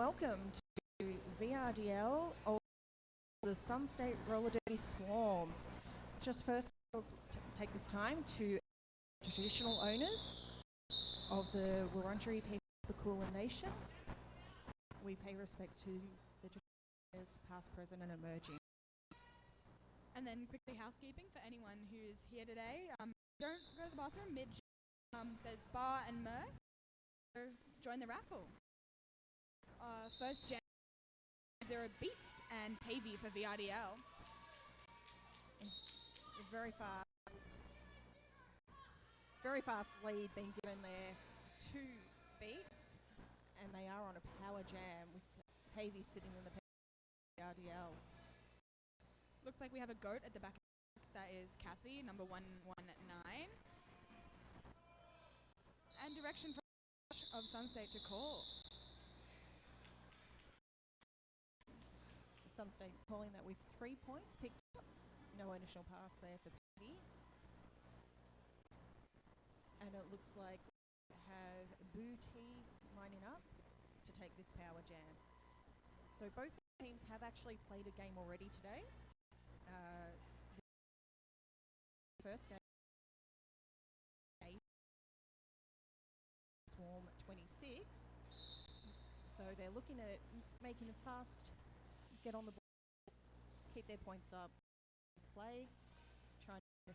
welcome to VRDL All the Sun State Roller Derby Swarm. Just first, I'll take this time to traditional owners of the Wurundjeri people of the Kulin Nation. We pay respects to the traditional owners past, present and emerging. And then quickly housekeeping for anyone who's here today. Don't go to the bathroom mid. There's bar and merch. So join the raffle. First jam, 0 Beats and Pavey for VRDL. Very fast lead being given there, 2 Beats, and they are on a power jam with Pavey sitting in the VRDL. Looks like we have a goat at the back. That is Kathy, number 119. And direction from of Sun State to call. Sun State calling that with 3 points picked up. No initial pass there for Pavey. And it looks like we have Booty lining up to take this power jam. So both teams have actually played a game already today. The first game, Swarm 26. So they're looking at making it fast, get on the ball, keep their points up, play, trying to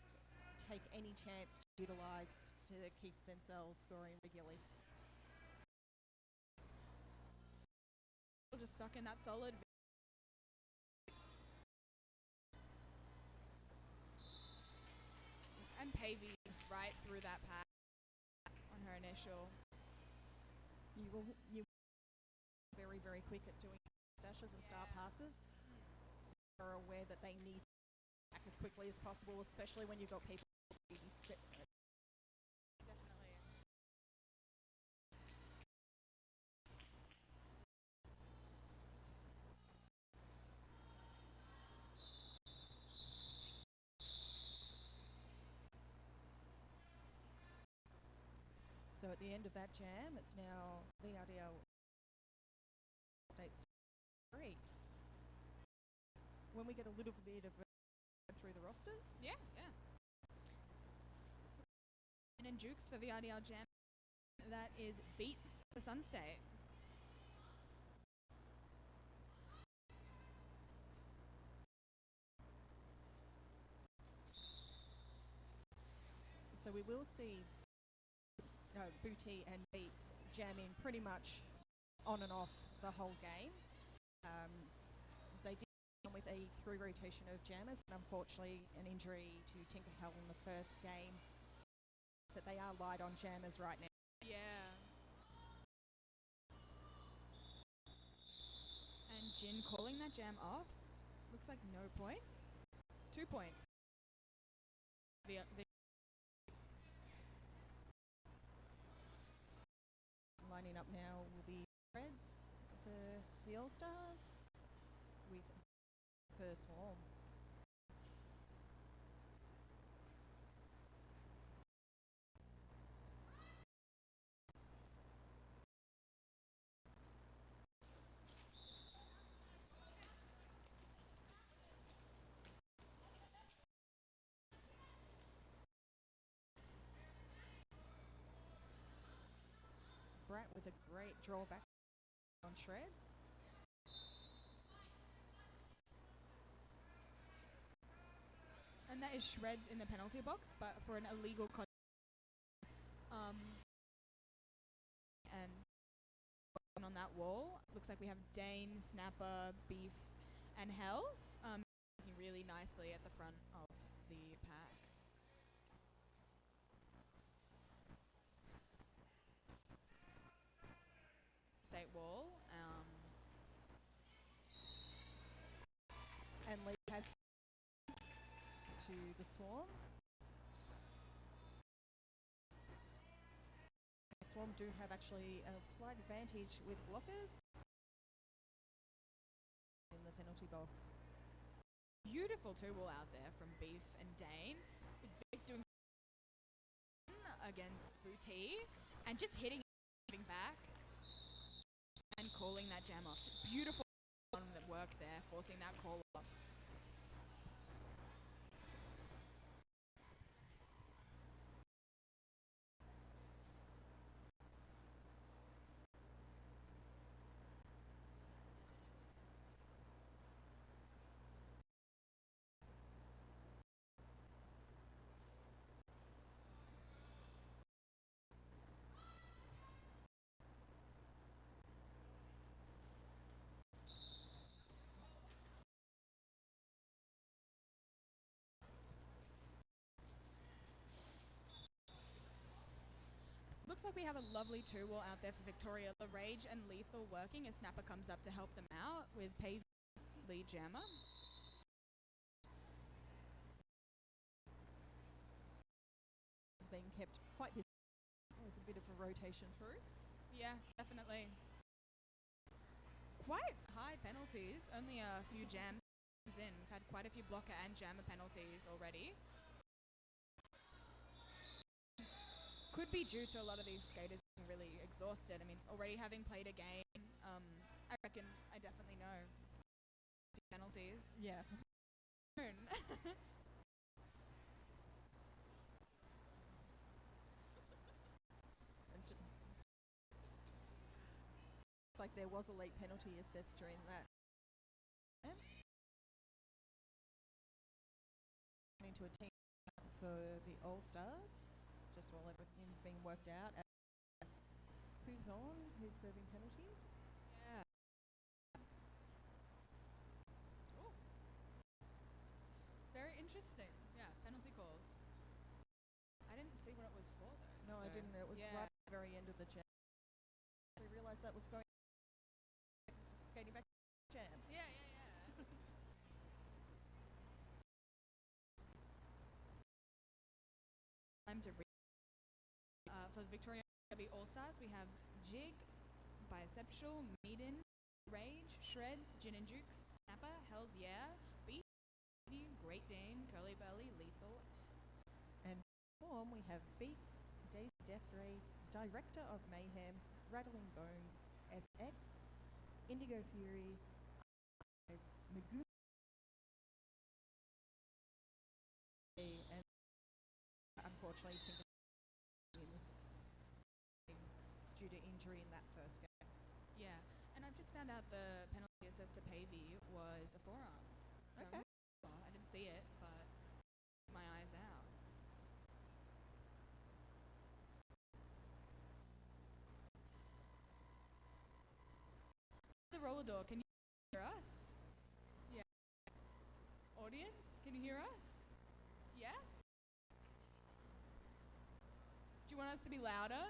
take any chance to utilise to keep themselves scoring regularly. We'll just suck in that solid. And Pavey is right through that pack on her initial. You very, very quick at doing dashes and star passes. Are aware that they need to attack as quickly as possible, especially when you've got people. Definitely. So at the end of that jam, it's now VRDL States 3. When we get a little bit of through the rosters. Yeah. And then Jukes for VRDL Jam. That is Beats for Sun State. So we will see Booty and Beats jamming pretty much on and off the whole game. They did come with a through rotation of jammers, but unfortunately an injury to Tinkerhell in the first game. So they are light on jammers right now. Yeah. And Jin calling that jam off. Looks like no points. 2 points. Lining up now will be Reds for the All Stars with first Swarm. Brat with a great drawback on Shreds. And that is Shreds in the penalty box, but for an illegal and on that wall, looks like we have Dane, Snapper, Beef, and Hells looking really nicely at the front of the pack. State wall. And Lee has to the Swarm. The Swarm do have actually a slight advantage with blockers in the penalty box. Beautiful 2-wall out there from Beef and Dane. Beef doing against Booty and just hitting back and calling that jam off. Beautiful work there, forcing that call off. Looks like we have a lovely 2-wall out there for Victoria. The Rage and Lethal working as Snapper comes up to help them out with Pave lead jammer. It's being kept quite busy with a bit of a rotation through. Yeah, definitely. Quite high penalties, only a few jams in. We've had quite a few blocker and jammer penalties already. Could be due to a lot of these skaters being really exhausted. I mean, already having played a game, I reckon I definitely know penalties. Yeah. It's like there was a late penalty assessed during that. Into a team for the All Stars, just while everything's being worked out. Who's on? Who's serving penalties? Yeah. Ooh. Very interesting. Yeah, penalty calls. I didn't see what it was for though. No, I didn't. It was right at the very end of the jam. I realised that was going skating back to the jam. Yeah. Time to for the Victorian All Stars, we have Jig, Biceptual, Maiden, Rage, Shreds, Gin and Jukes, Snapper, Hells Yeah, Beat, Great Dane, Curly Burly, Lethal. And form we have Beats, Daisy Death Ray, Director of Mayhem, Rattling Bones, SX, Indigo Fury, Magoo, and unfortunately Tinker in this due to injury in that first game. Yeah, and I've just found out the penalty assessed to Pavey was a forearms. So Okay. I didn't see it, but my eyes out. The roller door, can you hear us? Yeah. Audience, can you hear us? Yeah? Do you want us to be louder?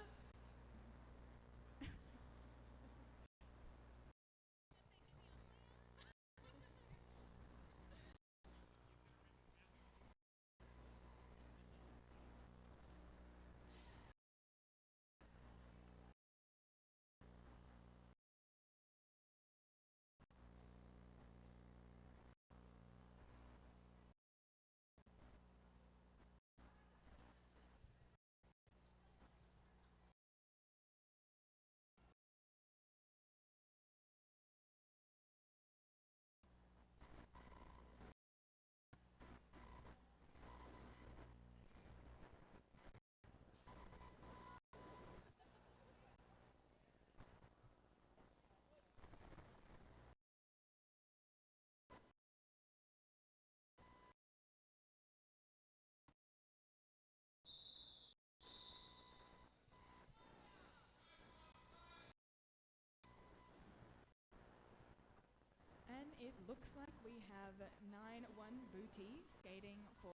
And it looks like we have 9-1 Booty skating for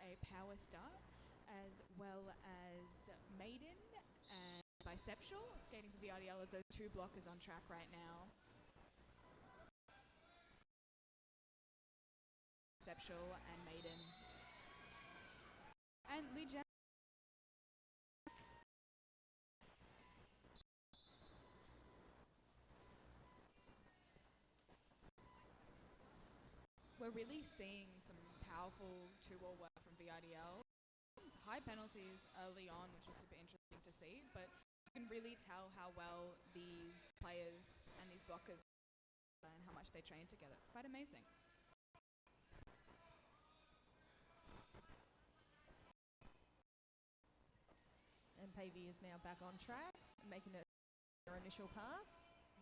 a power start, as well as Maiden and Biceptual skating for VRDL as those 2 blockers on track right now. Biceptual and Maiden. And Lee Jen. We're really seeing some powerful 2-wall work from VRDL. High penalties early on, which is super interesting to see, but you can really tell how well these players and these blockers and how much they train together. It's quite amazing. And Pavey is now back on track, making it their initial pass.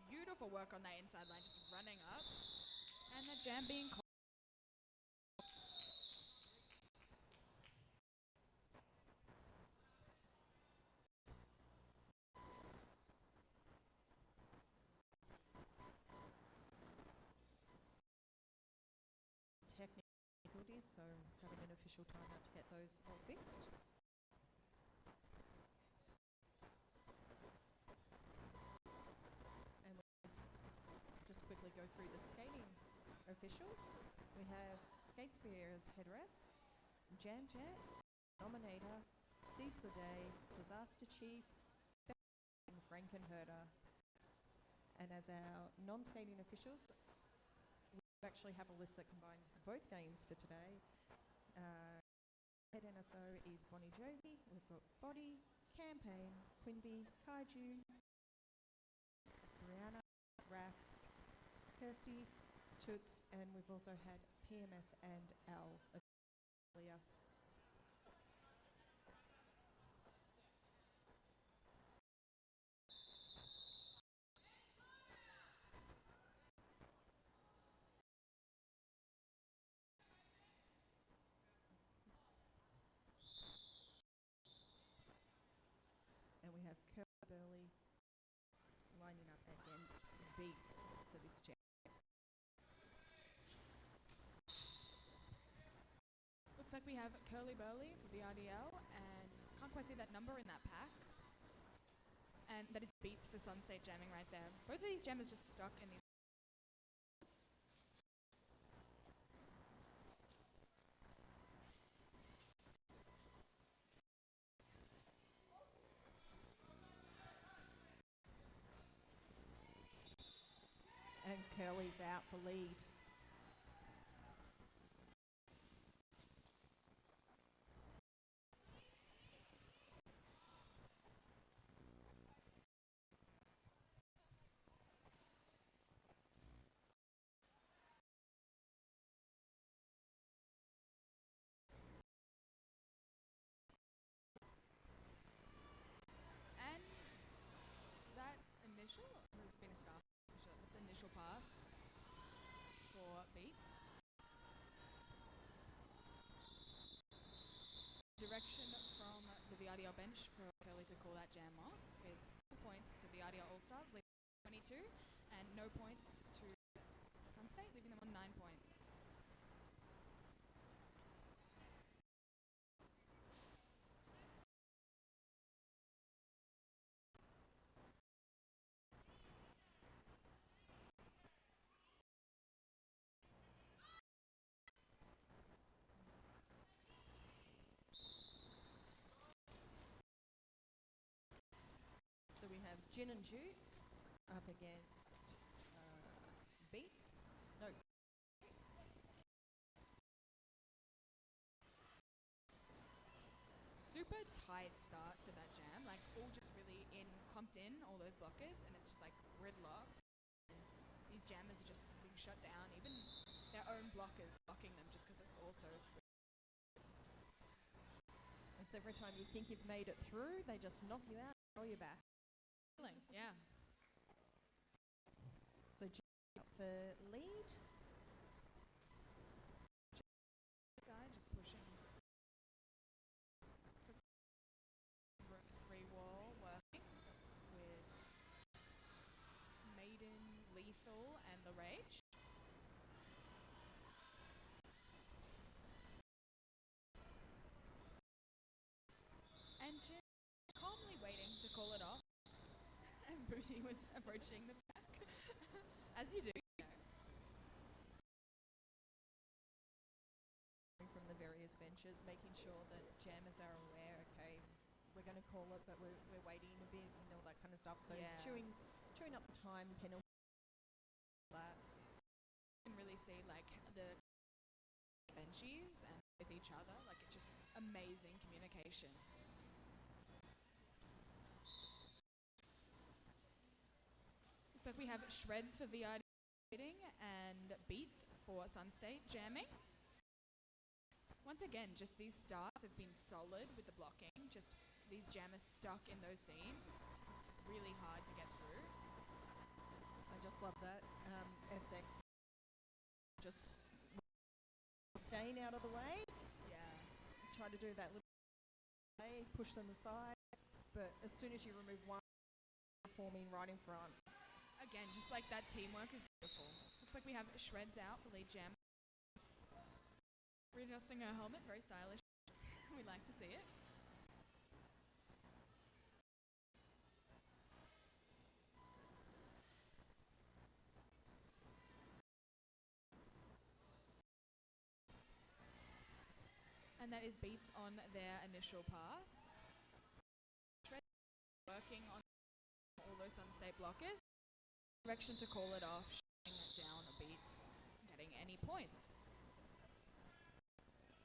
Beautiful work on that inside line, just running up. And the jam being caught. Technical difficulties, so having an official timeout to get those all fixed. And we'll just quickly go through the skating officials. We have Skate Spears head ref, Jam Jet, Nominator, Seeds the Day, Disaster Chief, and Frankenherder. And as our non-skating officials, we actually have a list that combines both games for today. Head NSO is Bonnie Jovi. We've got Body, Campaign, Quimby, Kaiju, Brianna, Raph, Kirsty, Toots, and we've also had PMS and Al earlier. And we have Curly Burley lining up against Beats for this jam. Looks like we have Curly Burley for VRDL, and can't quite see that number in that pack. And that is Beats for Sun State jamming right there. Both of these jammers just stuck in these. And Curly's out for lead. And is that initial? Or has it been a start? That's initial pass for Beats. Direction from the VRDL bench for Curly to call that jam off, with 4 points to VRDL All Stars, leaving 22, and no points to Sun State, leaving them on 9 points. So we have Gin and Jukes up against Beats. No. Super tight start to that jam, like all just really clumped in, all those blockers, and it's just like gridlock. And these jammers are just being shut down, even their own blockers blocking them just because it's all so squishy. It's every time you think you've made it through, they just knock you out and roll you back. Yeah. So Gin up for lead. Side just pushing. So 3 wall working with Maiden, Lethal, and the Rage. And Jim calmly waiting to call it off as Booty was approaching the pack. As you do. From the various benches, making sure that jammers are aware, okay, we're going to call it, but we're waiting a bit and all that kind of stuff. So Yeah. chewing up the time penalty. That. You can really see like the benchies and with each other, like it's just amazing communication. Looks like we have shreds for VRDL and beats for Sunstate jamming. Once again, just these starts have been solid with the blocking. Just these jammers stuck in those seams. Really hard to get through. I just love that. SX just Dane out of the way. Yeah. Try to do that little way, push them aside. But as soon as you remove one, forming right in front. Again, just like that teamwork is beautiful. Looks like we have shreds out for lead jam. Readjusting her helmet, very stylish. We like to see it. And that is beats on their initial pass. Shred working on all those Sunstate blockers. Direction to call it off, shutting down beats, getting any points.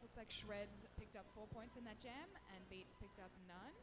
Looks like Shreds picked up 4 points in that jam and Beats picked up none.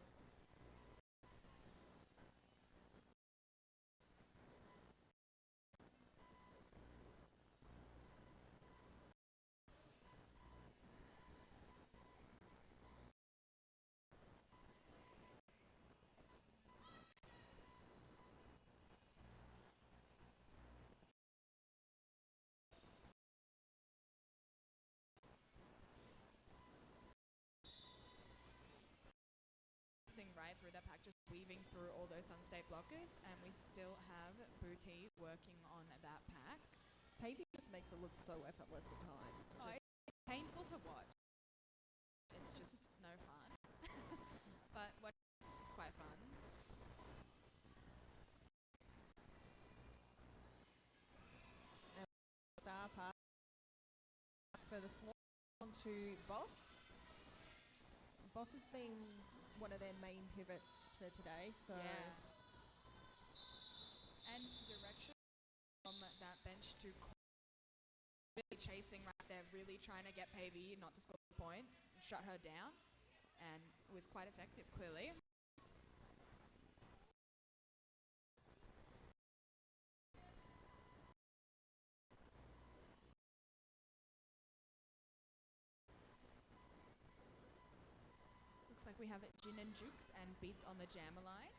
Right through that pack, just weaving through all those Sunstate blockers, and we still have Booty working on that pack. Pavey just makes it look so effortless at times. It's painful to watch. It's just no fun. But it's quite fun. And star pass for the Swan to Boss. Boss has been one of their main pivots for today, so yeah. And direction from that bench to really chasing right there, really trying to get Pavey not to score points, shut her down, and it was quite effective, clearly. Like we have Jin and Jukes and Beats on the jammer line.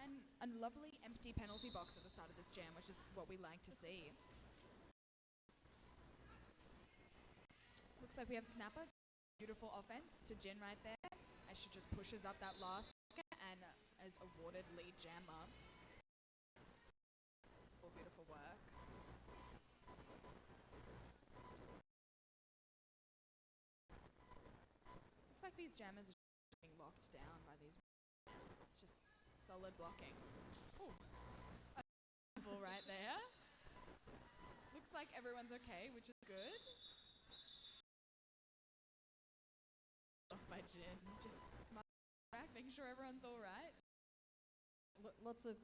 And a lovely empty penalty box at the start of this jam, which is what we like to see. Looks like we have Snapper. Beautiful offense to Jin right there, as she just pushes up that last bucket and is awarded lead jammer. Beautiful work. Looks like these jammers are being locked down by these. It's just solid blocking. Ooh. A ball right there. Looks like everyone's okay, which is good. Off by Jin. Just smart back, making sure everyone's all right. Lots of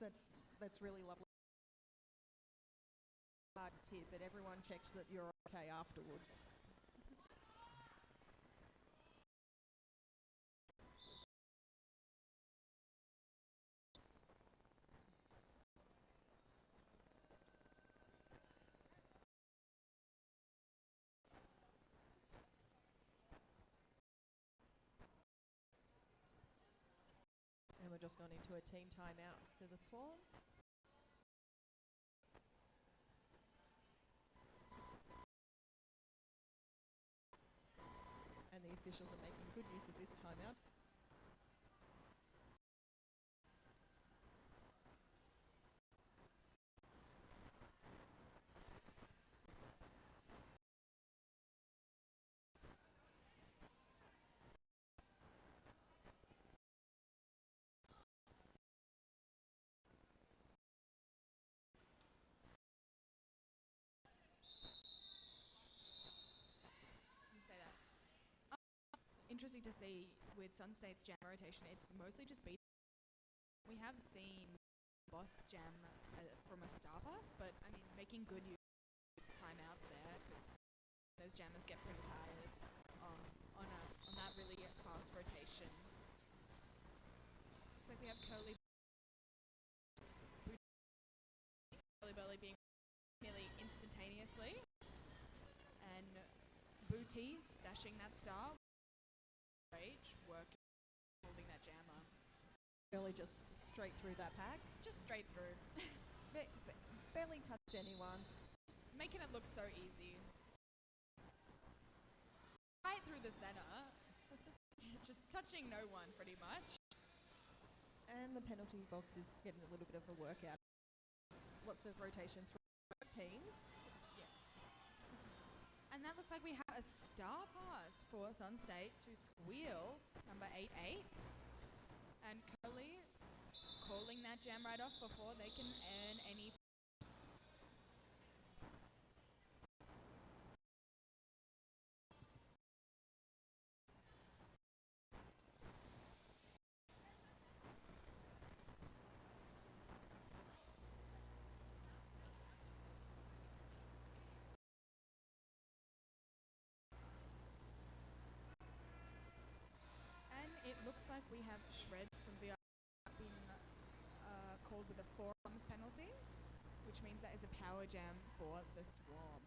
But that's really lovely. Hardest hit, but everyone checks that you're okay afterwards. And we're just gone into a team timeout for the Swan. And the officials are making good use of this timeout. Interesting to see with Sunstate's jam rotation, it's mostly just beat. We have seen Boss jam from a star pass, but I mean, making good use of timeouts there, because those jammers get pretty tired on that really fast rotation. Looks like we have Curly Burly being nearly instantaneously, and Booty stashing that star. Rage working, holding that jammer. Really just straight through that pack. Just straight through. Barely touched anyone. Just making it look so easy. Right through the center. Just touching no one pretty much. And the penalty box is getting a little bit of a workout. Lots of rotation through both teams. And that looks like we have a star pass for Sun State to Squeals, number 88. And Curly calling that jam right off before they can earn any points. And it looks like we have Shreds from VR being called with a forearms penalty, which means that is a power jam for the Swarm.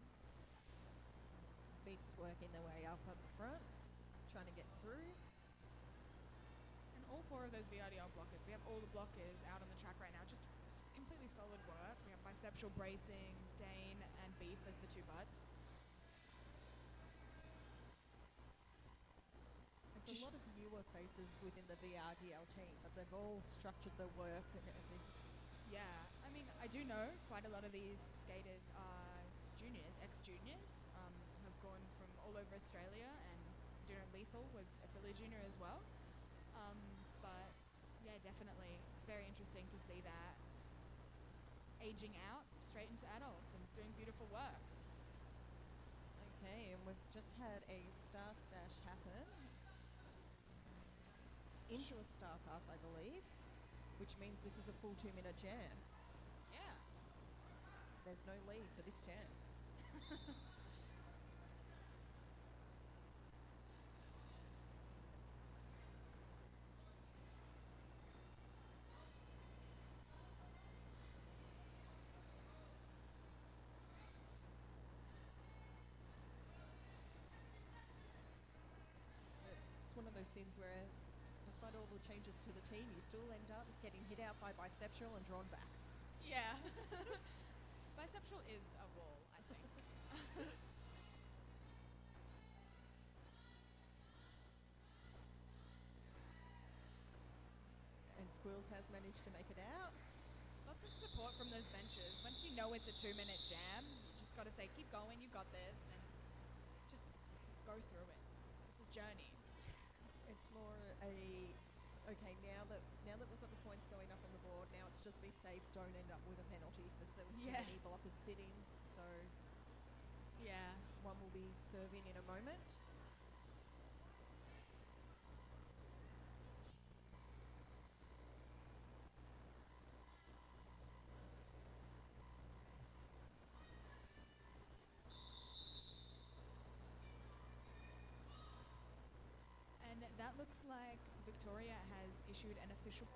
Beats working their way up at the front, trying to get through. And all four of those VRDL blockers, we have all the blockers out on the track right now, just completely solid work. We have Biceptual Bracing, Dane and Beef as the two butts. It's a lot of newer faces within the VRDL team, but they've all structured their work and everything. Yeah, I mean, I do know quite a lot of these skaters are juniors, ex-juniors, have gone from all over Australia, and I do know Lethal was a Philly junior as well. But yeah, definitely, it's very interesting to see that aging out straight into adults and doing beautiful work. Okay, and we've just had a star stash happen into a star pass, I believe, which means this is a full 2-minute jam. Yeah. There's no leave for this jam. It's one of those scenes where, despite all the changes to the team, you still end up getting hit out by Biceptual and drawn back. Yeah. Biceptual is a wall, I think. And Squills has managed to make it out. Lots of support from those benches. Once you know it's a 2-minute jam, you just got to say, keep going, you got this, and just go through it. It's a journey. It's more a, okay, now that we've got the points going up on the board, now it's just be safe, don't end up with a penalty because there was too many blockers sitting. So Yeah. one will be serving in a moment. And that looks like Victoria has issued an official.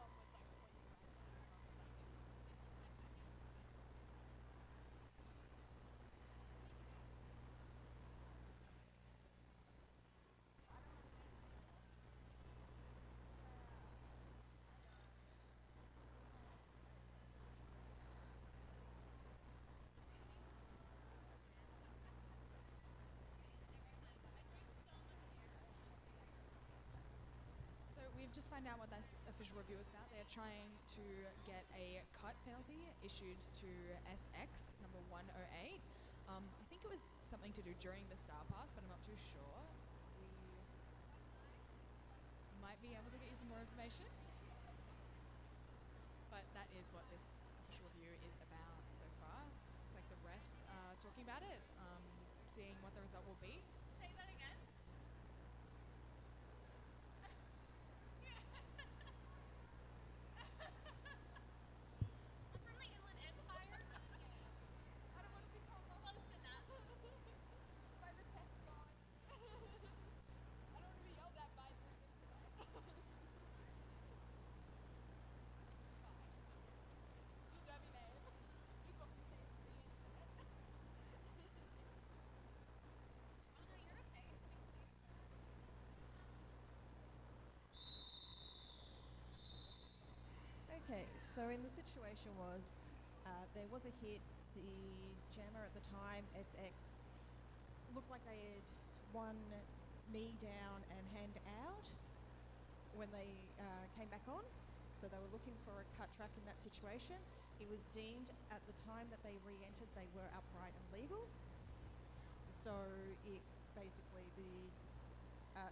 So we've just found out what this official review is about. They're trying to get a cut penalty issued to SX number 108. I think it was something to do during the Star Pass, but I'm not too sure. We might be able to get you some more information. But that is what this official review is about so far. It's like the refs are talking about it, seeing what the result will be. Say that again. I'm from the Inland Empire. I don't want to be called close enough. By the tech gods. I don't want to be yelled at by them today. Okay, so in the situation was there was a hit. The jammer at the time, SX, looked like they had one knee down and hand out when they came back on. So they were looking for a cut track in that situation. It was deemed at the time that they re-entered they were upright and legal. So it basically the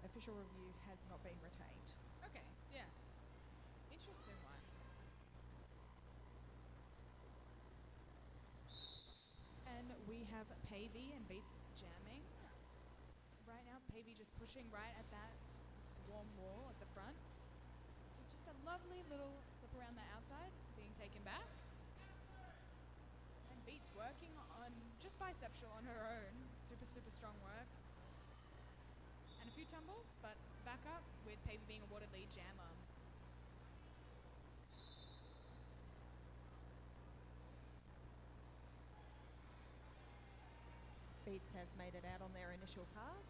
official review has not been retained. Okay, yeah. Interesting one. And we have Pavey and Beats jamming. Right now, Pavey just pushing right at that swarm wall at the front. With just a lovely little slip around the outside, being taken back. And Beats working on just biceptual on her own. Super, super strong work. And a few tumbles, but back up with Pavey being awarded lead jammer. Beats has made it out on their initial pass.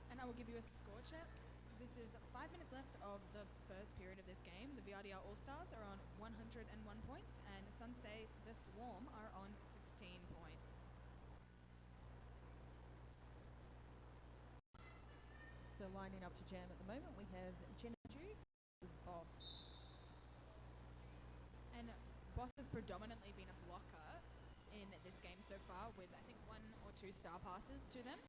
And I will give you a score check. This is 5 minutes left of the first period of this game. The VRDL All Stars are on 101 points, and Sunstate, the Swarm, are on 16 points. So lining up to jam at the moment, we have Jenna Dukes as Boss. And Boss has predominantly been a blocker in this game so far, with I think 1 or 2 star passes to them.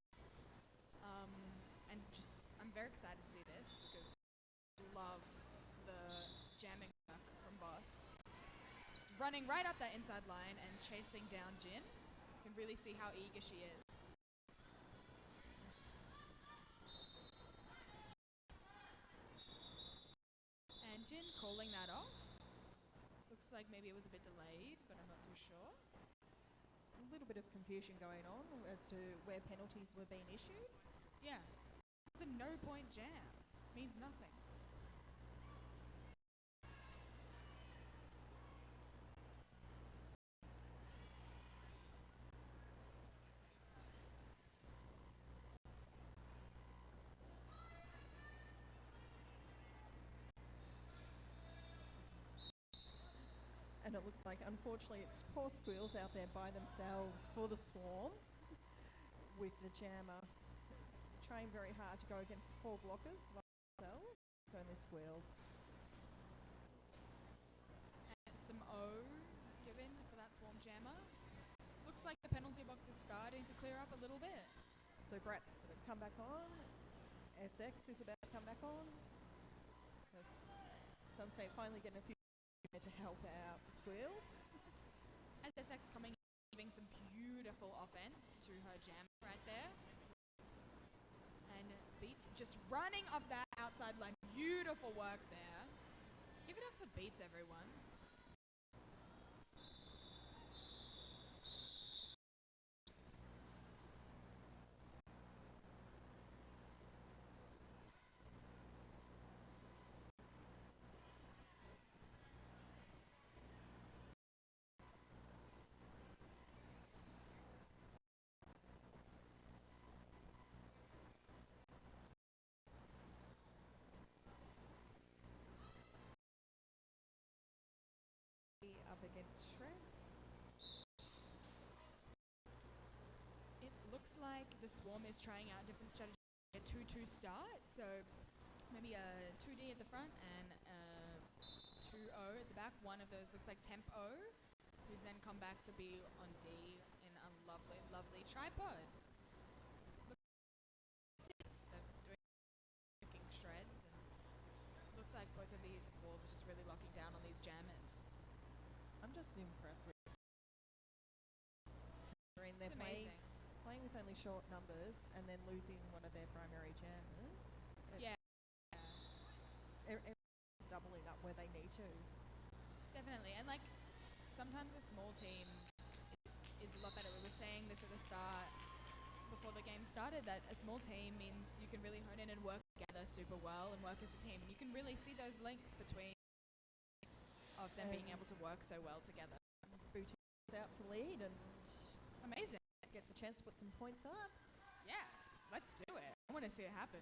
And just, I'm very excited to see this because I love the jamming work from Boss. Just running right up that inside line and chasing down Jin. You can really see how eager she is. And Jin calling that off. Looks like maybe it was a bit delayed, but I'm not too sure. A little bit of confusion going on as to where penalties were being issued. Yeah. It's a no-point jam. Means nothing. And it looks like, unfortunately, it's poor Squeals out there by themselves for the Swarm with the jammer trying very hard to go against 4 blockers by themselves. Only Squeals. And some O given for that Swarm jammer. Looks like the penalty box is starting to clear up a little bit. So Brat's come back on. SX is about to come back on. Sunstate finally getting a few to help out the Squeals. And SX coming in, giving some beautiful offense to her jam right there. And Beats just running up that outside line. Beautiful work there. Give it up for Beats, everyone. Up against Shreds. It looks like the Swarm is trying out different strategies. A 2-2 start, so maybe a 2D at the front and a 2-0 at the back. One of those looks like Temp O, who's then come back to be on D in a lovely, lovely tripod. They're doing shreds, and looks like both of these walls are just really locking down on these jammers. I'm just impressed with they're It's amazing. playing with only short numbers and then losing one of their primary jammers. Yeah. Everyone's doubling up where they need to. Definitely, and like sometimes a small team is a lot better. We were saying this at the start before the game started that a small team means you can really hone in and work together together super well and work as a team. And you can really see those links between of them being able to work so well together. Booty is out for lead and Amazing. gets a chance to put some points up. Yeah, let's do it. I want to see it happen.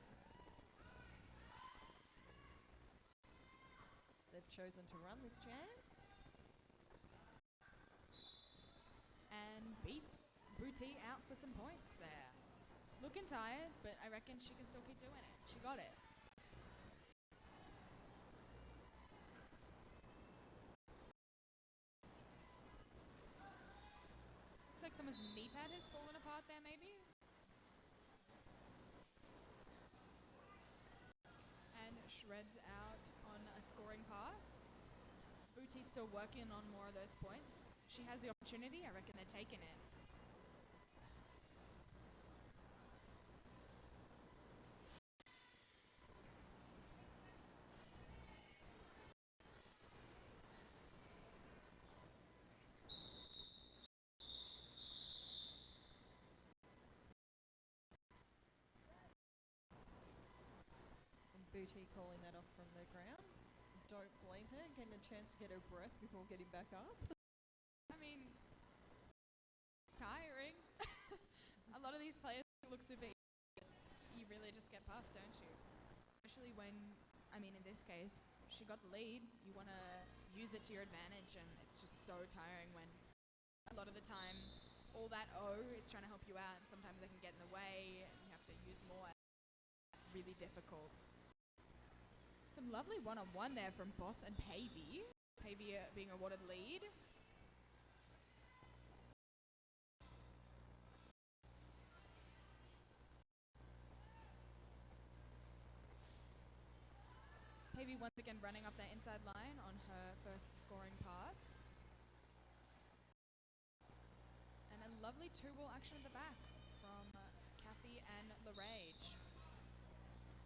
They've chosen to run this jam. And beats Booty out for some points there. Looking tired, but I reckon she can still keep doing it. She got it. Looks like someone's knee pad has fallen apart there, maybe. And shreds out on a scoring pass. Booty's still working on more of those points. She has the opportunity. I reckon they're taking it. Booty calling that off from the ground. Don't blame her, getting a chance to get her breath before getting back up. I mean, it's tiring. A lot of these players look super easy. You really just get puffed, don't you? Especially when, I mean, in this case, she got the lead. You want to use it to your advantage, and it's just so tiring when a lot of the time all that O is trying to help you out, and sometimes they can get in the way, and you have to use more. It's really difficult. Some lovely one-on-one there from Boss and Pavey. Pavey being awarded lead. Pavey once again running up that inside line on her first scoring pass. And a lovely two-ball action at the back from Kathy and LaRage.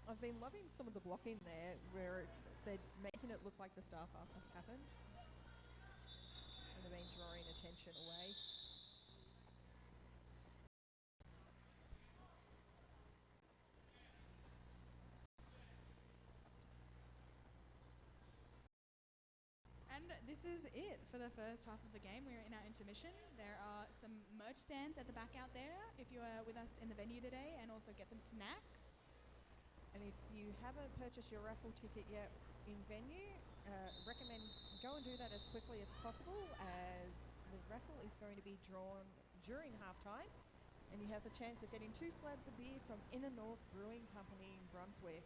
I've been loving some of the blocking there where they're making it look like the star pass has happened. And they've been drawing attention away. And this is it for the first half of the game. We're in our intermission. There are some merch stands at the back out there if you are with us in the venue today, and also get some snacks. And if you haven't purchased your raffle ticket yet in venue, recommend go and do that as quickly as possible, as the raffle is going to be drawn during halftime, and you have the chance of getting 2 slabs of beer from Inner North Brewing Company in Brunswick.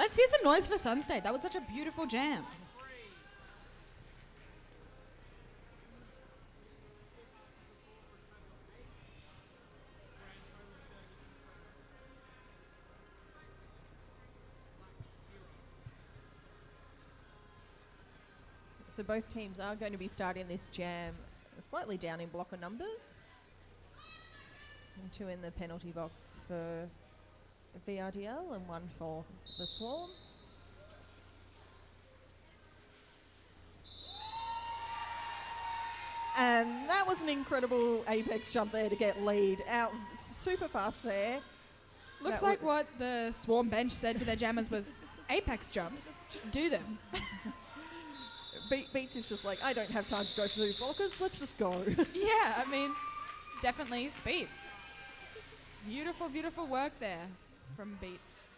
Let's hear some noise for Sunstate. That was such a beautiful jam. So both teams are going to be starting this jam slightly down in blocker numbers. And 2 in the penalty box for VRDL and 1 for the Swarm. And that was an incredible apex jump there to get lead out super fast there. Looks That like what the Swarm bench said to their jammers was apex jumps. Just do them. Beats is just like, I don't have time to go through blockers, let's just go. Yeah, I mean, definitely speed. Beautiful, beautiful work there from Beats.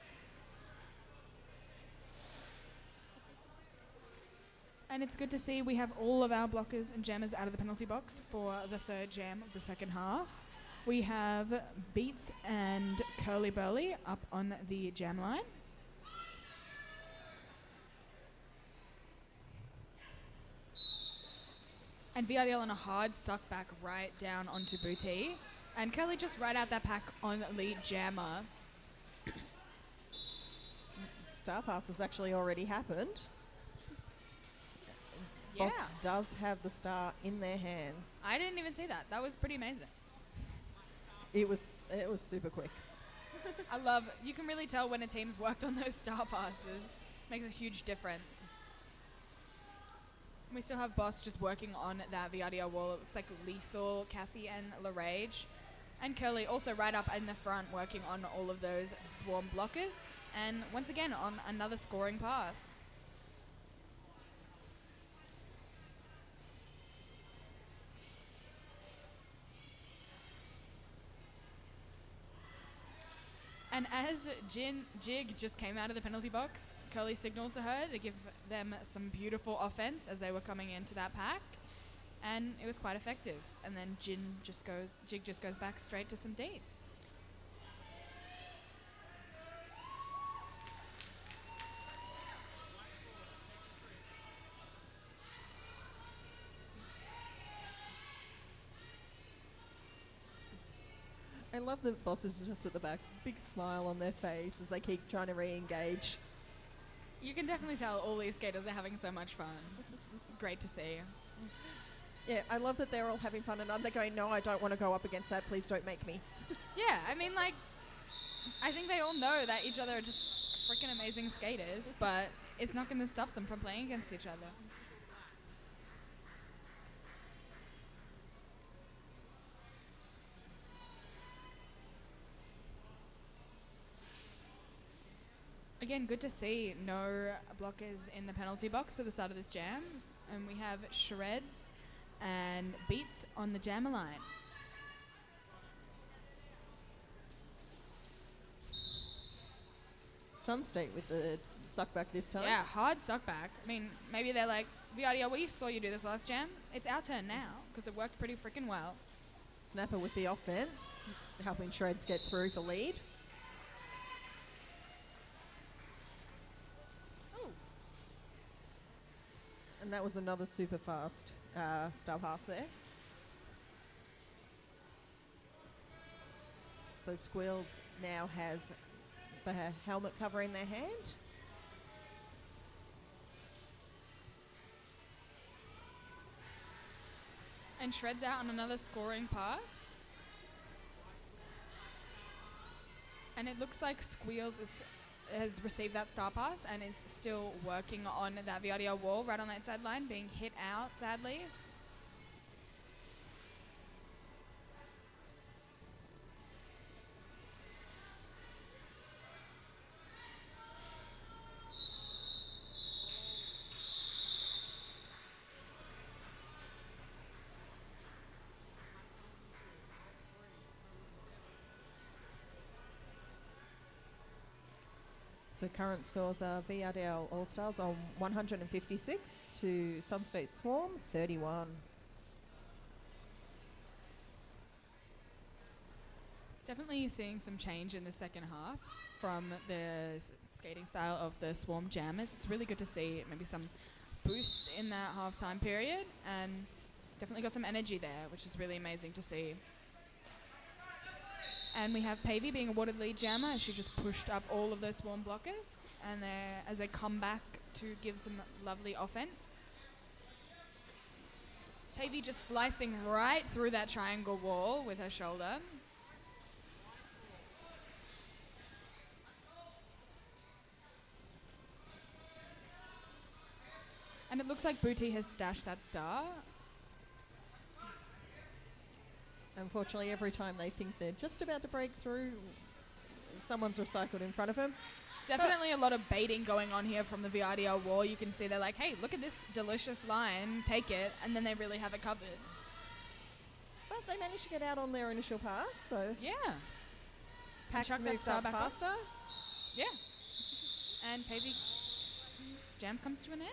And it's good to see we have all of our blockers and jammers out of the penalty box for the third jam of the second half. We have Beats and Curly Burly up on the jam line. And VRDL on a hard suck back right down onto Booty. And Curly just right out that pack on lead jammer. Star pass has actually already happened. Yeah. Boss does have the star in their hands. I didn't even see that. That was pretty amazing. It was super quick. I love, you can really tell when a team's worked on those star passes. Makes a huge difference. We still have Boss just working on that VRDL wall. It looks like Lethal, Kathy, and LaRage. And Curly also right up in the front working on all of those Swarm blockers. And once again on another scoring pass. And as Jig just came out of the penalty box, Curly signaled to her to give them some beautiful offense as they were coming into that pack. And it was quite effective. And then Jig just goes back straight to some D. I love the bosses just at the back. Big smile on their face as they keep trying to re-engage. You can definitely tell all these skaters are having so much fun. It's great to see. Yeah, I love that they're all having fun and they're going, no, I don't want to go up against that. Please don't make me. Yeah, I mean, like, I think they all know that each other are just freaking amazing skaters, but it's not going to stop them from playing against each other. Again, good to see no blockers in the penalty box at the start of this jam. And we have Shreds and Beats on the jammer line. Sunstate with the suck back this time. Yeah, hard suck back. I mean, maybe they're like, VRDL, we saw you do this last jam. It's our turn now, because it worked pretty freaking well. Snapper with the offense, helping Shreds get through for lead. And that was another super fast star pass there. So Squeals now has the helmet covering their hand. And Shreds out on another scoring pass. And it looks like Squeals has received that star pass and is still working on that VRDL wall right on that side line, being hit out, sadly. So current scores are VRDL All Stars on 156 to Sunstate Swarm 31. Definitely seeing some change in the second half from the skating style of the Swarm Jammers. It's really good to see maybe some boost in that half-time period, and definitely got some energy there, which is really amazing to see. And we have Pavey being awarded lead jammer as she just pushed up all of those Swarm blockers, and as they come back to give some lovely offense. Pavey just slicing right through that triangle wall with her shoulder. And it looks like Booty has stashed that star. Unfortunately, every time they think they're just about to break through, someone's recycled in front of them. Definitely a lot of baiting going on here from the VRDL wall. You can see they're like, hey, look at this delicious line, take it, and then they really have it covered. But they managed to get out on their initial pass, so Yeah. Pax chuck that moved star up back up. faster. Yeah. And Pavey jam comes to an end.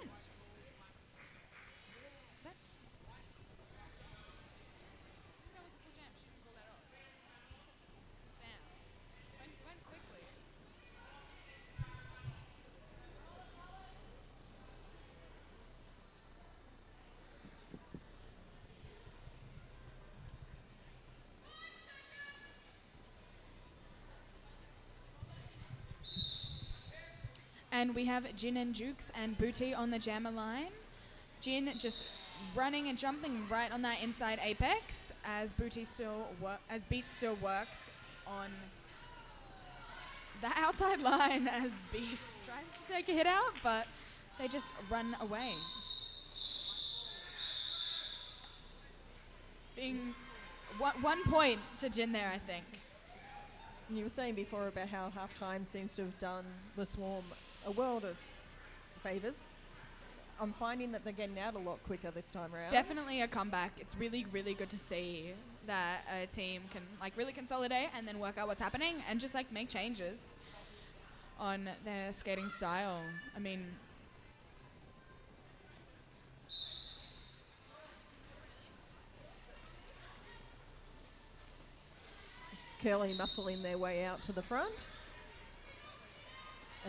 Is that? I think that was a full jam. She didn't pull that off. Damn. Went quickly. And we have Jin and Jukes and Booty on the jammer line. Jin just running and jumping right on that inside apex as Booty as Beat still works on the outside line as Beat tries to take a hit out, but they just run away. Being 1 point to Jin there, I think. And you were saying before about how half-time seems to have done the Swarm a world of favours. I'm finding that they're getting out a lot quicker this time around. Definitely a comeback. It's really, really good to see that a team can really consolidate and then work out what's happening and just make changes on their skating style. I mean, Curly muscling their way out to the front.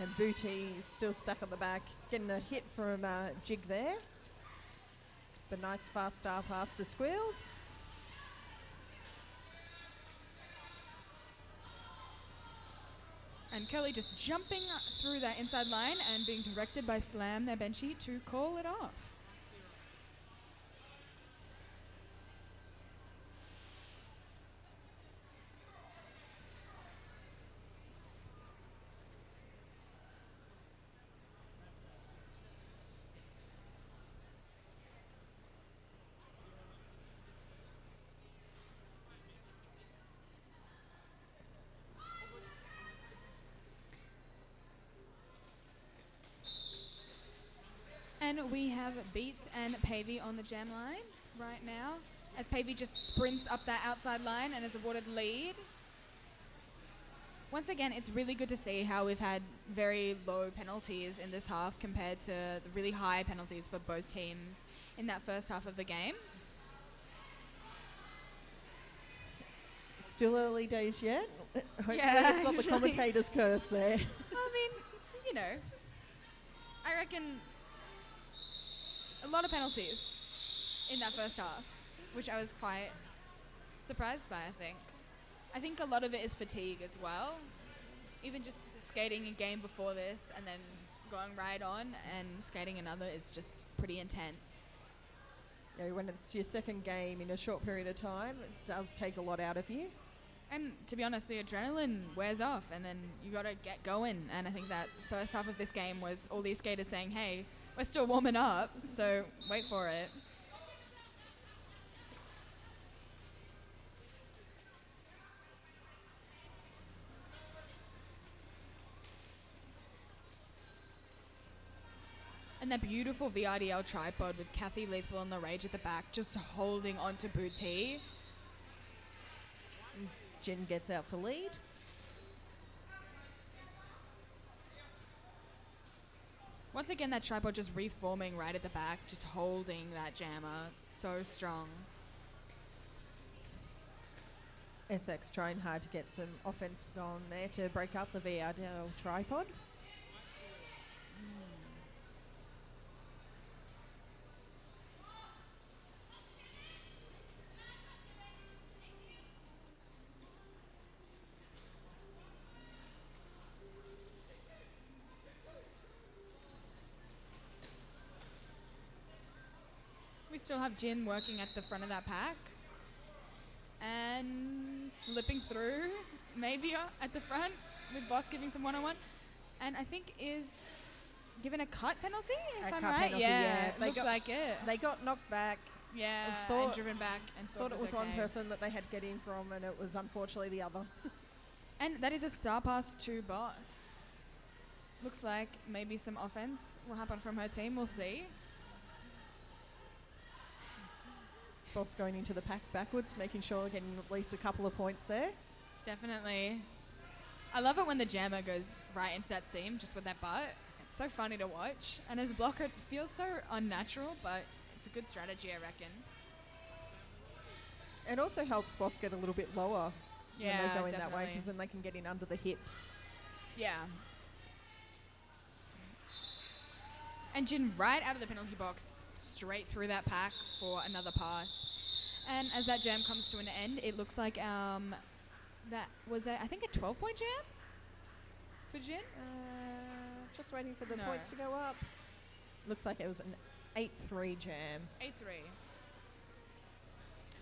And Booty is still stuck on the back, getting a hit from Jig there. But nice fast star pass to Squeals. and Curly just jumping through that inside line and being directed by Slam, their benchy, to call it off. And we have Beats and Pavey on the jam line right now, as Pavey just sprints up that outside line and is awarded lead. Once again, it's really good to see how we've had very low penalties in this half compared to the really high penalties for both teams in that first half of the game. Still early days yet. Hopefully Yeah, it's not the usually. commentator's curse there. I mean, you know, I reckon a lot of penalties in that first half, which I was quite surprised by, I think. I think a lot of it is fatigue as well. Even just skating a game before this and then going right on and skating another is just pretty intense. You know, when it's your second game in a short period of time, it does take a lot out of you. And to be honest, the adrenaline wears off and then you got to get going. And I think that first half of this game was all these skaters saying, hey, we're still warming up, so wait for it. And that beautiful VRDL tripod with Kathy Lethal on the rage at the back, just holding onto Booty. Jen gets out for lead. Once again, that tripod just reforming right at the back, just holding that jammer so strong. SX trying hard to get some offense going there to break up the VRDL tripod. We still have Jin working at the front of that pack. And slipping through, maybe at the front, with Boss giving some one-on-one. And I think is given a cut penalty, if I'm right. Penalty, yeah, They looks got, like it. They got knocked back. Yeah, thought- and driven back and Thought it was okay. one person that they had to get in from, and it was unfortunately the other. And that is a star pass to Boss. Looks like maybe some offense will happen from her team. We'll see. Boss going into the pack backwards, making sure they're getting at least a couple of points there. Definitely. I love it when the jammer goes right into that seam, just with that butt. It's so funny to watch. And as a blocker, it feels so unnatural, but it's a good strategy, I reckon. It also helps Boss get a little bit lower when they go in that way, definitely. because then they can get in under the hips. Yeah. And Jin right out of the penalty box, straight through that pack for another pass. And as that jam comes to an end, it looks like that was I think a 12-point jam for Jin. Just waiting for the No. points to go up. Looks like it was an 8-3 jam. 8-3.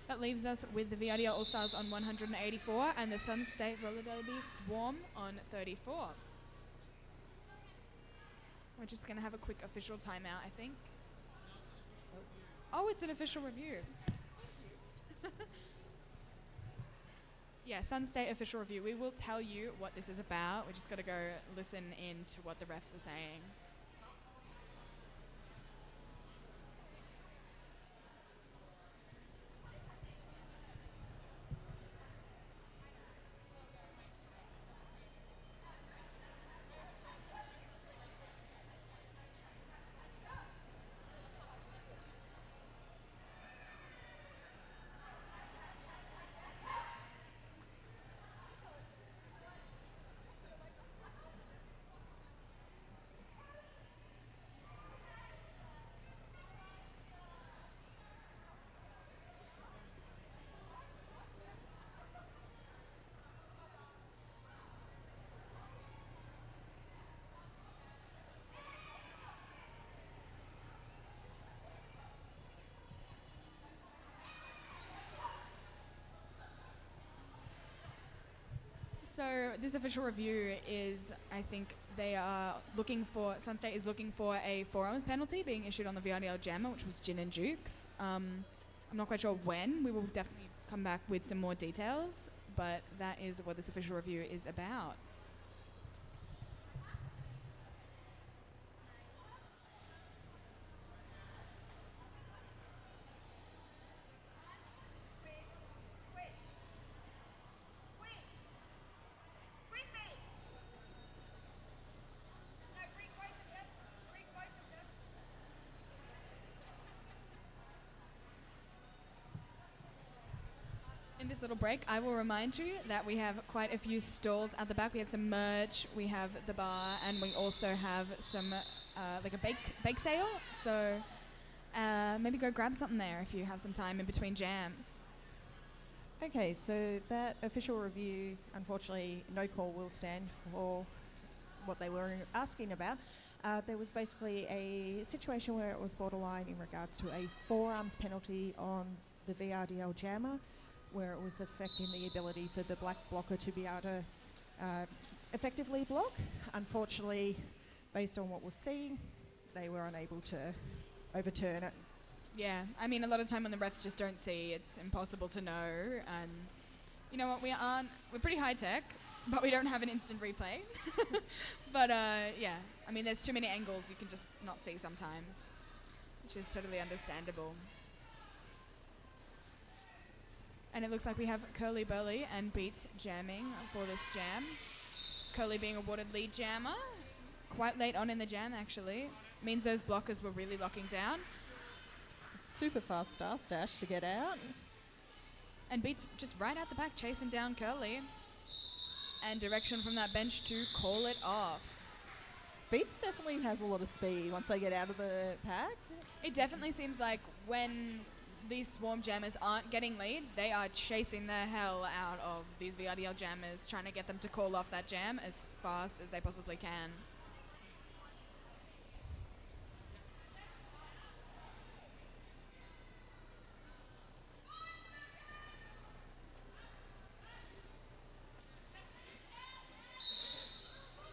That leaves us with the VRDL All Stars on 184 and the Sun State Roller Derby Swarm on 34. We're just going to have a quick official timeout, I think. Oh, it's an official review. Yeah, Sun State official review. We will tell you what this is about. We just got to go listen in to what the refs are saying. So this official review is, I think they are looking for, Sun State is looking for a forearms penalty being issued on the VRDL jammer, which was Jin and Jukes. I'm not quite sure when. We will definitely come back with some more details, but that is what this official review is about. In this little break, I will remind you that we have quite a few stalls at the back. We have some merch, we have the bar, and we also have some like a bake sale. So maybe go grab something there if you have some time in between jams. Okay, so that official review, unfortunately, no call will stand for what they were asking about. There was basically a situation where it was borderline in regards to a forearms penalty on the VRDL jammer, where it was affecting the ability for the black blocker to be able to effectively block. Unfortunately, based on what was seen, they were unable to overturn it. Yeah, I mean, a lot of time when the refs just don't see, it's impossible to know. And you know what, we're pretty high tech, but we don't have an instant replay. But yeah, I mean, there's too many angles you can just not see sometimes, which is totally understandable. And it looks like we have Curly Burley and Beat jamming for this jam. Curly being awarded lead jammer, quite late on in the jam actually. Means those blockers were really locking down. Super fast star stash to get out. And Beats just right out the back chasing down Curly. And direction from that bench to call it off. Beats definitely has a lot of speed once they get out of the pack. It definitely seems like when these Swarm Jammers aren't getting lead, they are chasing the hell out of these VRDL Jammers, trying to get them to call off that jam as fast as they possibly can.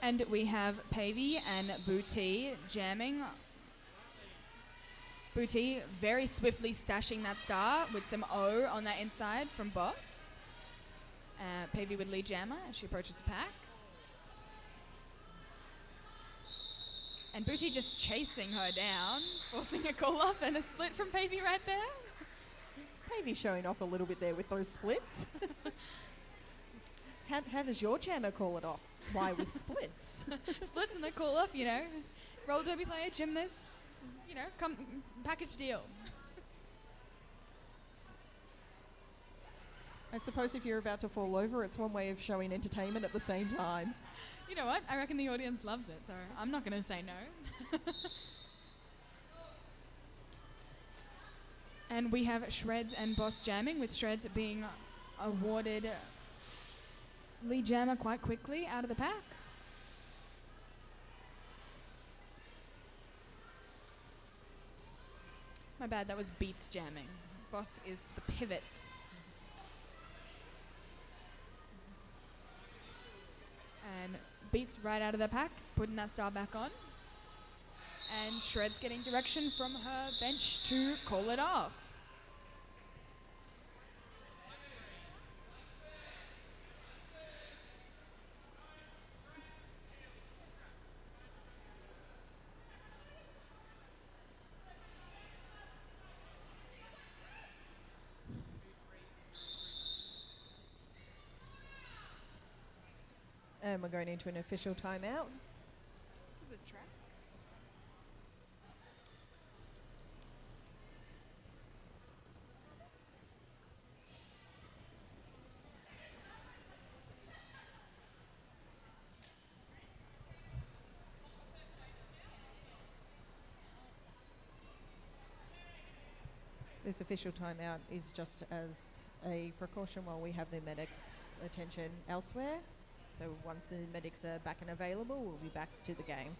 And we have Pavey and Booty jamming. Booty very swiftly stashing that star with some O on that inside from Boss. Pavey with lead jammer as she approaches the pack. And Booty just chasing her down, forcing a call off and a split from Pavey right there. Pavey showing off a little bit there with those splits. How does your jammer call it off? Why with splits? Splits and the call off, you know. Roller derby player, gymnast, you know, package deal. I suppose if you're about to fall over, it's one way of showing entertainment at the same time. You know what? I reckon the audience loves it, so I'm not going to say no. And we have Shreds and Boss jamming, with Shreds being awarded lead jammer quite quickly out of the pack. My bad, that was Beats jamming. Boss is the pivot. And Beats right out of the pack, putting that star back on. And Shreds getting direction from her bench to call it off. And we're going into an official timeout. This is the track. This official timeout is just as a precaution while we have the medics' attention elsewhere. So once the medics are back and available, we'll be back to the game.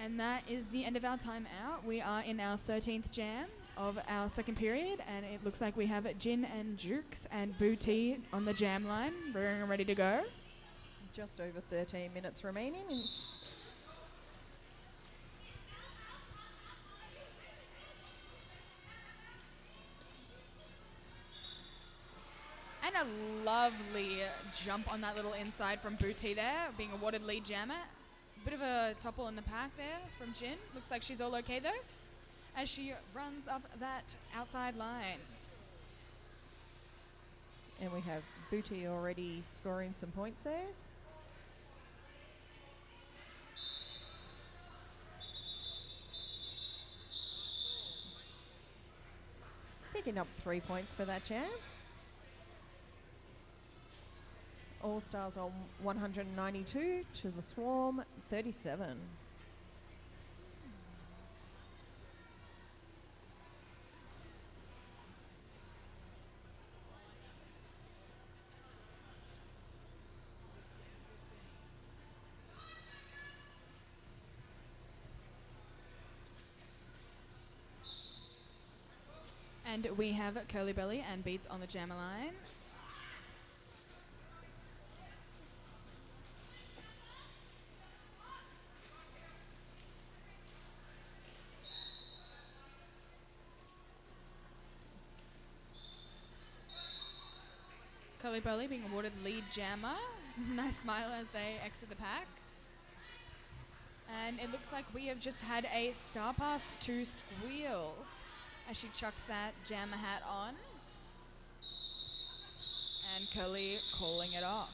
And that is the end of our timeout. We are in our 13th jam of our second period, and it looks like we have Jin and Jukes and Booty on the jam line. We're ready to go. Just over 13 minutes remaining. And a lovely jump on that little inside from Booty there, being awarded lead jammer. Bit of a topple in the pack there from Jin. Looks like she's all okay though. as she runs up that outside line. And we have Booty already scoring some points there. Picking up 3 points for that jam. All Stars on 192 to the Swarm 37. And we have Curly Belly and Beats on the jammer line. Curly Belly being awarded lead jammer. Nice smile as they exit the pack. And it looks like we have just had a star pass to Squeals as she chucks that jammer hat on. And Curly calling it off.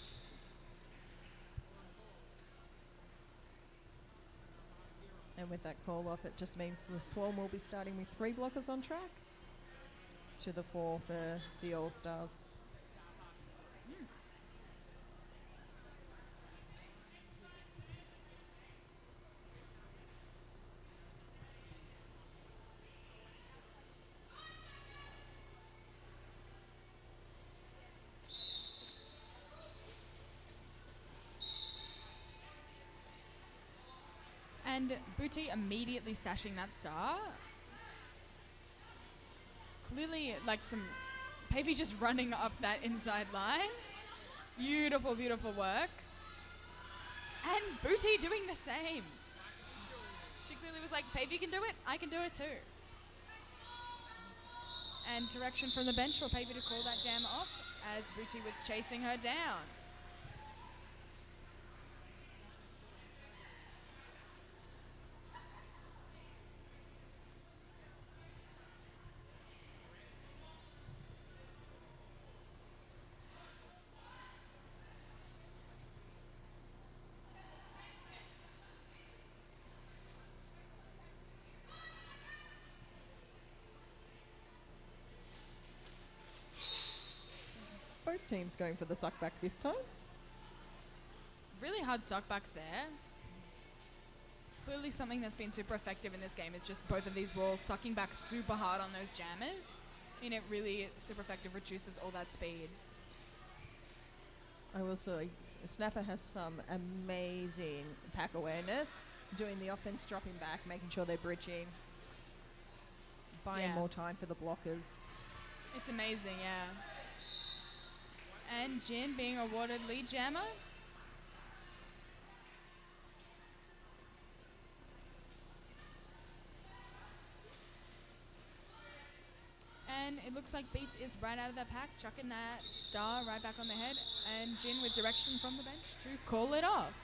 And with that call off, it just means the Swarm will be starting with 3 blockers on track to the 4 for the All Stars. And Booty immediately sashing that star. Clearly like some Pavey just running up that inside line. Beautiful, beautiful work. And Booty doing the same. She clearly was like, Pavey can do it, I can do it too. And direction from the bench for Pavey to call that jam off as Booty was chasing her down. Both teams going for the suckback this time. Really hard suckbacks there. Clearly something that's been super effective in this game is just both of these walls sucking back super hard on those jammers. And it really super effective, reduces all that speed. I will say, Snapper has some amazing pack awareness, doing the offense, dropping back, making sure they're bridging, buying more time for the blockers. It's amazing, yeah. And Jin being awarded lead jammer. And it looks like Beats is right out of that pack, chucking that star right back on the head. And Jin with direction from the bench to call it off.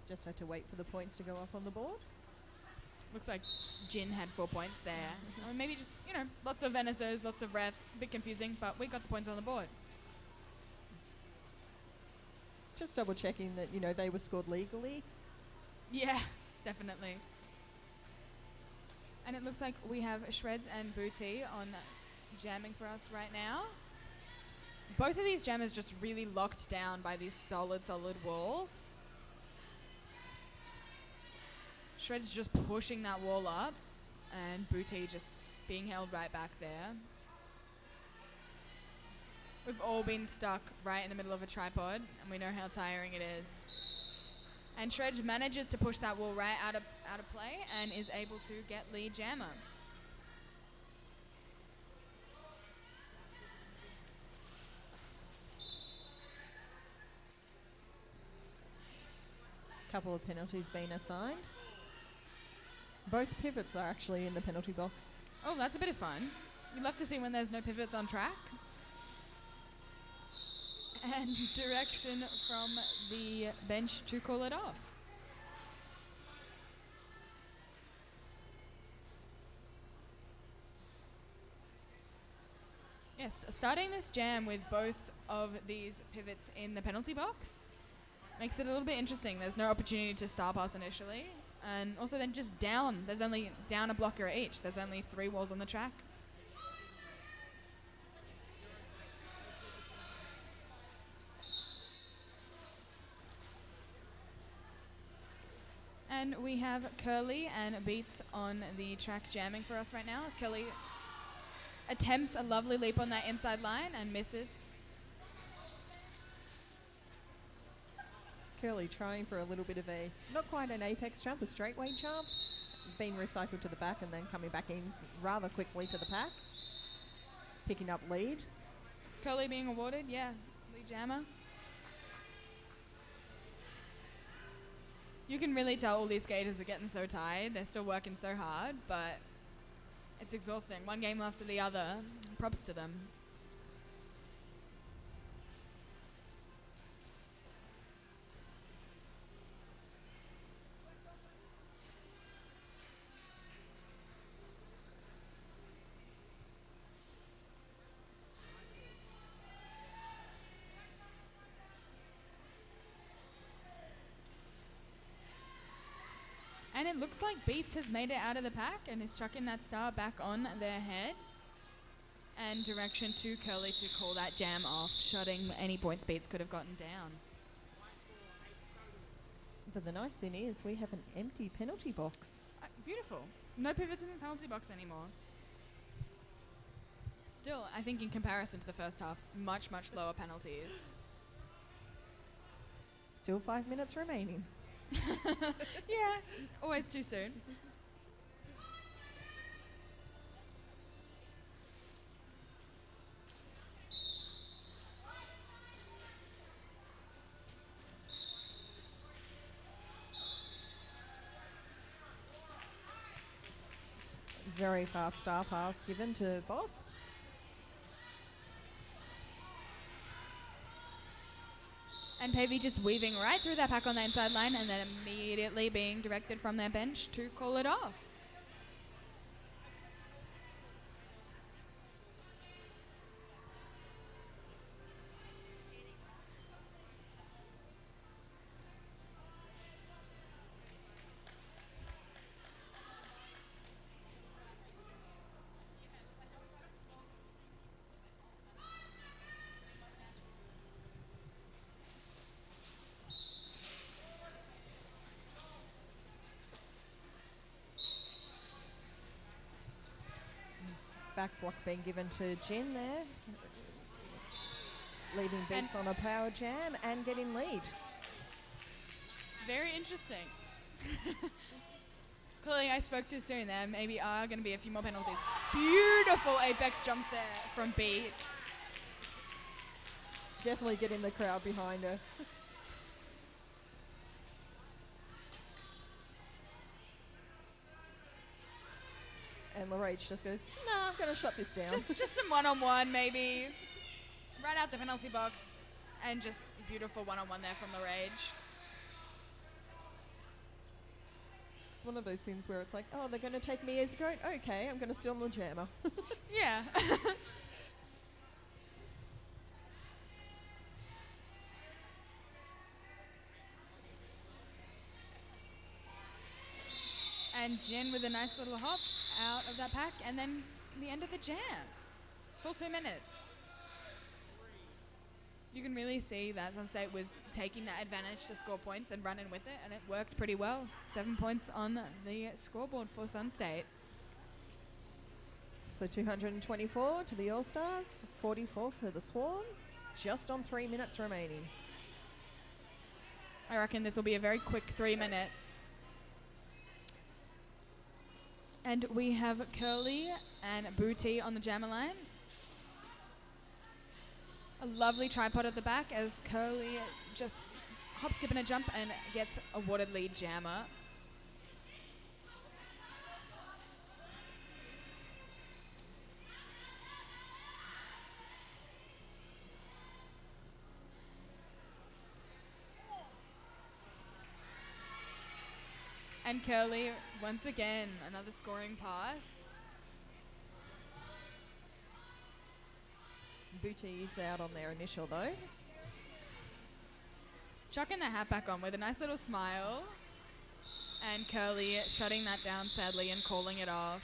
Just had to wait for the points to go up on the board. Looks like Jin had 4 points there. Or maybe just, you know, lots of NSOs, lots of refs. A bit confusing, but we got the points on the board. Just double checking that, you know, they were scored legally. Yeah, definitely. And it looks like we have Shreds and Booty on jamming for us right now. Both of these jammers just really locked down by these solid walls. Shreds just pushing that wall up, and Booty just being held right back there. We've all been stuck right in the middle of a tripod, and we know how tiring it is. And Shredge manages to push that wall right out of play and is able to get lead jammer. Couple of penalties being assigned. Both pivots are actually in the penalty box. Oh, that's a bit of fun. You love to see when there's no pivots on track. And direction from the bench to call it off. Yes, starting this jam with both of these pivots in the penalty box makes it a little bit interesting. There's no opportunity to star pass initially. And also then just down. There's only down a blocker each. There's only 3 walls on the track. And we have Curly and Beats on the track jamming for us right now as Curly attempts a lovely leap on that inside line and misses. Curly trying for a little bit of a, not quite an apex jump, a straightway jump, being recycled to the back and then coming back in rather quickly to the pack, picking up lead. Curly being awarded, yeah, lead jammer. You can really tell all these skaters are getting so tired. They're still working so hard, but it's exhausting. One game after the other. Props to them. And it looks like Beats has made it out of the pack and is chucking that star back on their head. And direction to Curly to call that jam off, shutting any points Beats could have gotten down. But the nice thing is we have an empty penalty box. Beautiful. No pivots in the penalty box anymore. Still, I think in comparison to the first half, much, much lower penalties. Still 5 minutes remaining. Yeah, always too soon. Very fast star pass given to Boss. And Pavey just weaving right through that pack on the inside line and then immediately being directed from their bench to call it off. Back block being given to Jin there. Leaving Beats on a power jam and getting lead. Very interesting. Clearly I spoke too soon. There maybe are going to be a few more penalties. Beautiful apex jumps there from Beats. Definitely getting the crowd behind her. And LaRage just goes, no, I'm going to shut this down. Just some one-on-one maybe. Right out the penalty box. And just beautiful one-on-one there from LaRage. It's one of those things where it's like, oh, they're going to take me as a goat? Okay, I'm going to steal the jammer. Yeah. And Jin with a nice little hop out of that pack, and then the end of the jam. Full 2 minutes. You can really see that Sunstate was taking that advantage to score points and running with it, and it worked pretty well. 7 points on the scoreboard for Sunstate. So 224 to the All Stars, 44 for the Swarm, just on 3 minutes remaining. I reckon this will be a very quick 3 minutes. And we have Curly and Booty on the jammer line. A lovely tripod at the back as Curly just hop, skip, and a jump and gets awarded lead jammer. And Curly, once again, another scoring pass. Booty's out on their initial though. Chucking the hat back on with a nice little smile. And Curly shutting that down sadly and calling it off.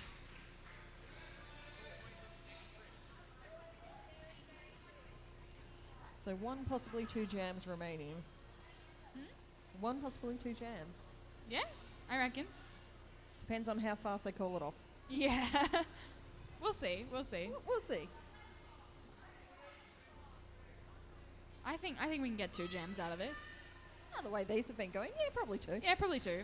So one, possibly two jams remaining. One, possibly two jams. Yeah, I reckon. Depends on how fast they call it off. Yeah. We'll see. We'll see. We'll see. I think we can get 2 jams out of this. Oh, the way these have been going, yeah, probably 2. Yeah, probably 2.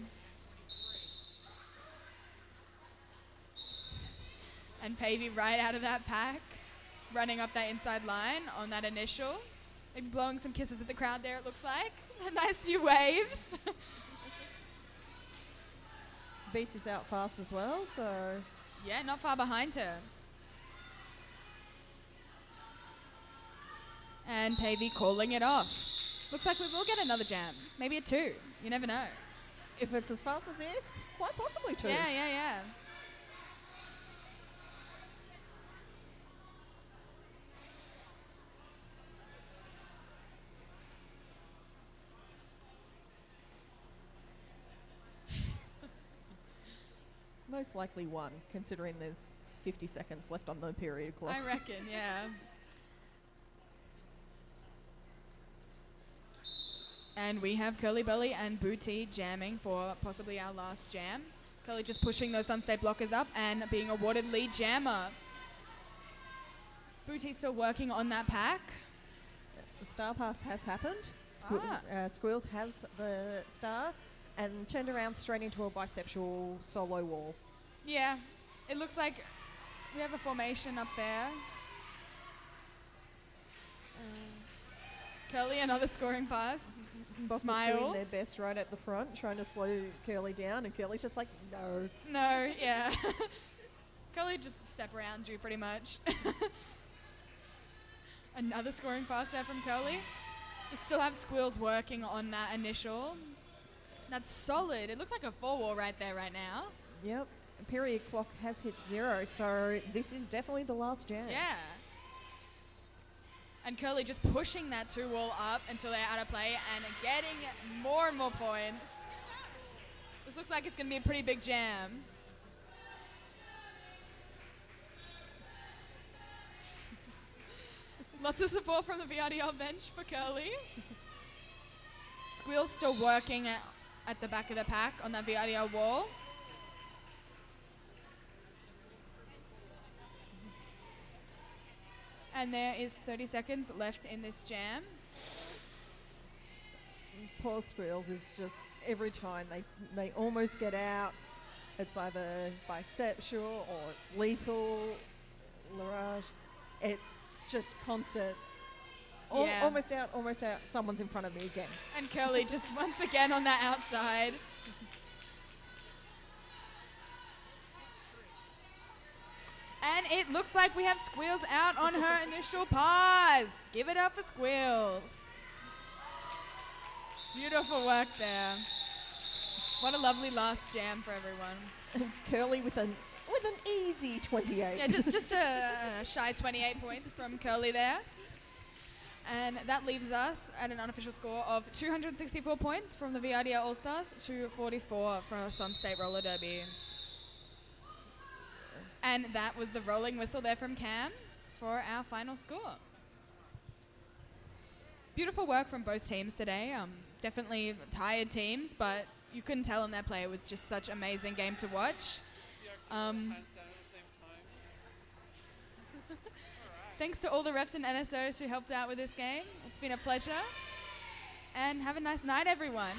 And Pavey right out of that pack, running up that inside line on that initial. Maybe blowing some kisses at the crowd there, it looks like. A nice few waves. Beats is out fast as well, so... Yeah, not far behind her. And Pavey calling it off. Looks like we will get another jam. Maybe a 2. You never know. If it's as fast as this, quite possibly 2. Yeah. Most likely 1, considering there's 50 seconds left on the period clock. I reckon, yeah. And we have Curly Belly and Booty jamming for possibly our last jam. Curly just pushing those Sunstate blockers up and being awarded lead jammer. Booty still working on that pack. The star pass has happened. Ah. Squeals has the star and turned around straight into a bisexual solo wall. Yeah, it looks like we have a formation up there. Curly, another scoring pass. Boss Smiles. is doing their best right at the front, trying to slow Curly down, and Curly's just like, no. No, yeah. Curly just step around you pretty much. Another scoring pass there from Curly. We still have Squeals working on that initial. That's solid. It looks like a 4-wall right there right now. Yep. Period clock has hit 0, so this is definitely the last jam. Yeah. And Curly just pushing that 2-wall up until they're out of play and getting more and more points. This looks like it's going to be a pretty big jam. Lots of support from the VRDL bench for Curly. Squeal's still working at the back of the pack on that VRDL wall. And there is 30 seconds left in this jam. Poor Squeals is just, every time they almost get out, it's either bisexual or it's lethal, Larage. It's just constant. Yeah. Almost out, someone's in front of me again. And Curly just once again on that outside. And it looks like we have Squeals out on her initial pass. Give it up for Squeals. Beautiful work there. What a lovely last jam for everyone. Curly with an easy 28. Yeah, just a shy 28 points from Curly there. And that leaves us at an unofficial score of 264 points from the VRDL All Stars to 44 for Sunstate Roller Derby. And that was the rolling whistle there from Cam for our final score. Beautiful work from both teams today. Definitely tired teams, but you couldn't tell in their play. It was just such an amazing game to watch. Thanks to all the refs and NSOs who helped out with this game. It's been a pleasure. And have a nice night, everyone.